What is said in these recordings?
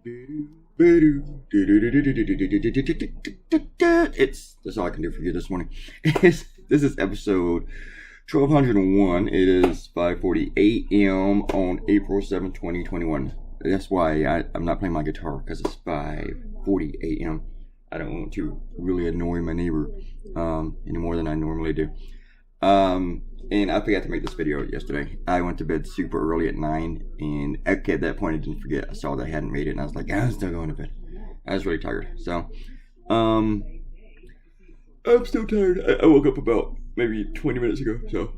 That's all I can do for you this morning. This is episode 1201. It is 5:40 a.m. on April 7th, 2021. That's why I'm not playing my guitar, because it's 5:40 a.m. I don't want to really annoy my neighbor any more than I normally do. And I forgot to make this video yesterday. I went to bed super early at 9, and okay, at that point I didn't forget. I saw that I hadn't made it, and I was like, I'm still going to bed. I was really tired. So, I'm still tired. I woke up about maybe 20 minutes ago. So,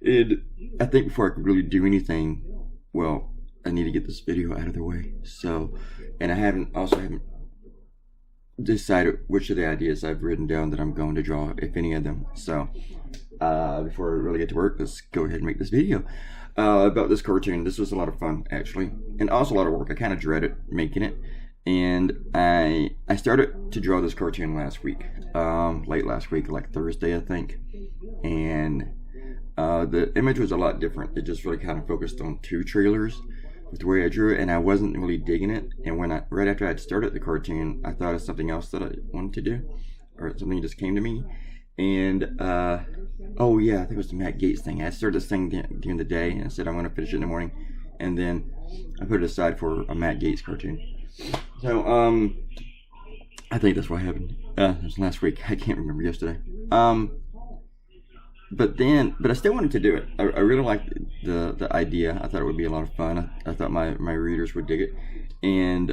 and I think before I could really do anything, well, I need to get this video out of the way. So, and I haven't decided which of the ideas I've written down that I'm going to draw, if any of them. So, before I really get to work, let's go ahead and make this video about this cartoon. This was a lot of fun, actually, and also a lot of work. I kind of dreaded making it, and I started to draw this cartoon last week, late last week, like Thursday, I think, and the image was a lot different. It just really kind of focused on two trailers with the way I drew it, and I wasn't really digging it. And when right after I'd started the cartoon, I thought of something else that I wanted to do, or something just came to me. And oh yeah, I think it was the Matt Gaetz thing. I started this thing during the day, and I said I'm going to finish it in the morning, and then I put it aside for a Matt Gaetz cartoon. So I think that's what happened. It was last week. I can't remember yesterday. But I still wanted to do it. I really liked the idea. I thought it would be a lot of fun. I thought my readers would dig it, and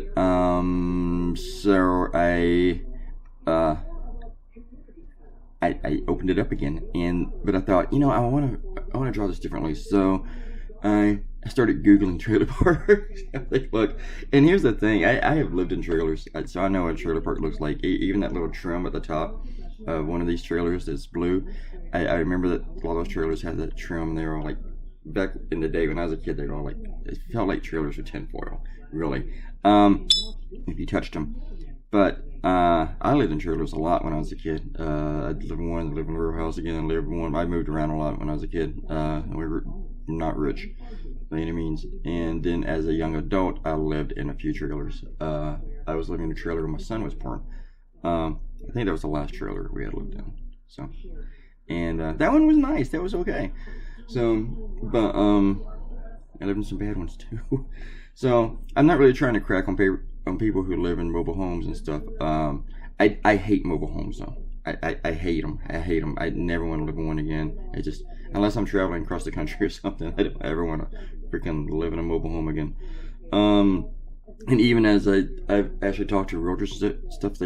so I opened it up again, but I thought, I want to draw this differently. So I started Googling trailer parks. Look, and here's the thing: I have lived in trailers, so I know what a trailer park looks like. Even that little trim at the top of one of these trailers that's blue. I remember that a lot of those trailers had that trim. They were all like, back in the day when I was a kid, they were all like, it felt like trailers with tinfoil, really, if you touched them. But I lived in trailers a lot when I was a kid. I lived in one, I lived in a row house again, I lived in one. I moved around a lot when I was a kid. We were not rich by any means. And then as a young adult, I lived in a few trailers. I was living in a trailer when my son was born. I think that was the last trailer we had lived in. So, and that one was nice. That was okay. So, but I lived in some bad ones too. So I'm not really trying to crack on people who live in mobile homes and stuff. I hate mobile homes though. I hate them. I hate them. I never want to live in one again. I just, unless I'm traveling across the country or something, I don't ever want to freaking live in a mobile home again. And even as I've actually talked to realtors and stuff,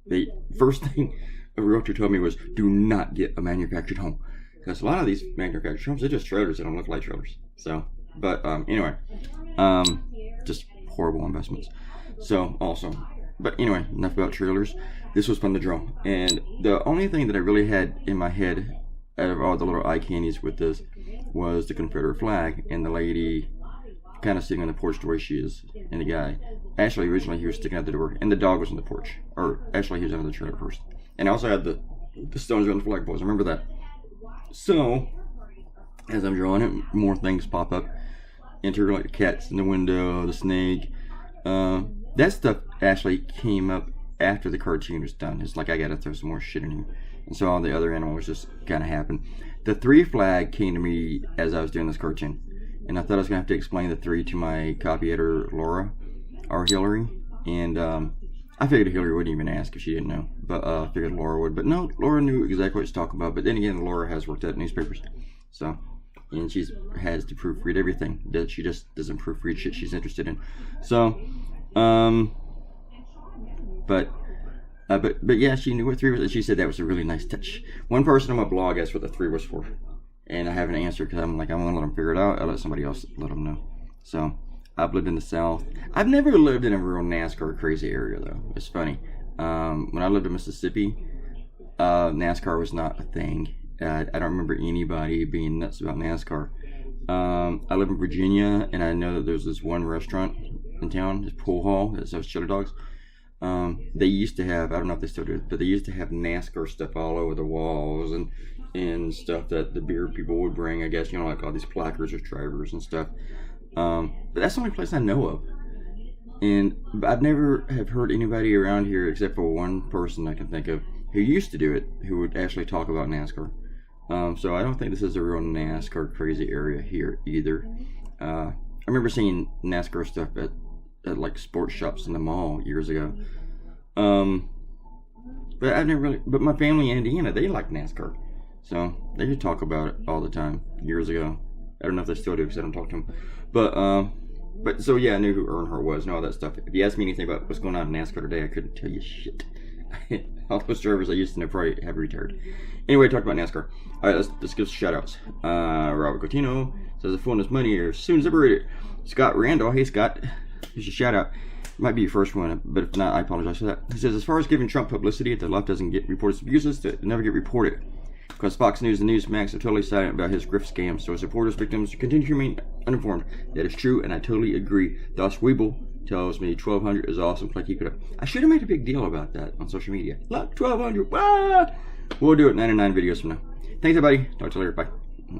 they first thing a realtor told me was, do not get a manufactured home, because a lot of these manufactured homes, they're just trailers. They don't look like trailers. So, but anyway, just horrible investments. So awesome. But anyway, enough about trailers. This was fun to draw, and the only thing that I really had in my head out of all the little eye candies with this was the Confederate flag and the lady kind of sitting on the porch the way she is, and the guy. Actually, originally he was sticking out the door, and the dog was on the porch. Or actually, he was under the trailer first. And I also had the stones around the flagpoles. Remember that. So as I'm drawing it, more things pop up. Enter like the cats in the window, the snake. That stuff actually came up after the cartoon was done. It's like I gotta throw some more shit in here. And so all the other animals just kind of happened. The 3 flag came to me as I was doing this cartoon. And I thought I was gonna have to explain the 3 to my copy editor, Laura, or Hillary. And I figured Hillary wouldn't even ask if she didn't know. But I figured Laura would. But no, Laura knew exactly what she's talking about. But then again, Laura has worked at newspapers. So, and she has to proofread everything. She just doesn't proofread shit she's interested in. So, but yeah, she knew what 3 was, and she said that was a really nice touch. One person on my blog asked what the 3 was for, and I haven't answered because I'm like, I want to let them figure it out. I'll let somebody else let them know. So I've lived in the South. I've never lived in a real NASCAR crazy area though. It's funny. When I lived in Mississippi, NASCAR was not a thing. I don't remember anybody being nuts about NASCAR. I live in Virginia, and I know that there's this one restaurant in town, this pool hall that sells chili dogs. They used to have, I don't know if they still do it, but they used to have NASCAR stuff all over the walls and stuff that the beer people would bring, I guess, like all these placards of drivers and stuff. But that's the only place I know of. And I've never have heard anybody around here except for one person I can think of who used to do it, who would actually talk about NASCAR. So I don't think this is a real NASCAR crazy area here either. I remember seeing NASCAR stuff at like sports shops in the mall years ago. But I never really. But my family in Indiana, they like NASCAR, so they would talk about it all the time years ago. I don't know if they still do because I don't talk to them. But so yeah, I knew who Earnhardt was and all that stuff. If you asked me anything about what's going on in NASCAR today, I couldn't tell you shit. All those drivers I used to know probably have retired. Anyway, talk about NASCAR. All right, let's give shout outs. Robert Coutinho says the phone is money here soon separated. Scott Randall, hey Scott, here's your shout out. Might be your first one, but if not, I apologize for that. He says, as far as giving Trump publicity, if the left doesn't get reported abuses, they never get reported. Because Fox News and Newsmax are totally silent about his grift scams, so supporters, victims continue to remain uninformed. That is true, and I totally agree. Thus, Weeble tells me 1,200 is awesome. Play, keep it up. I should have made a big deal about that on social media. Look, 1,200. Ah! We'll do it 99 videos from now. Thanks, everybody. Talk to you later. Bye.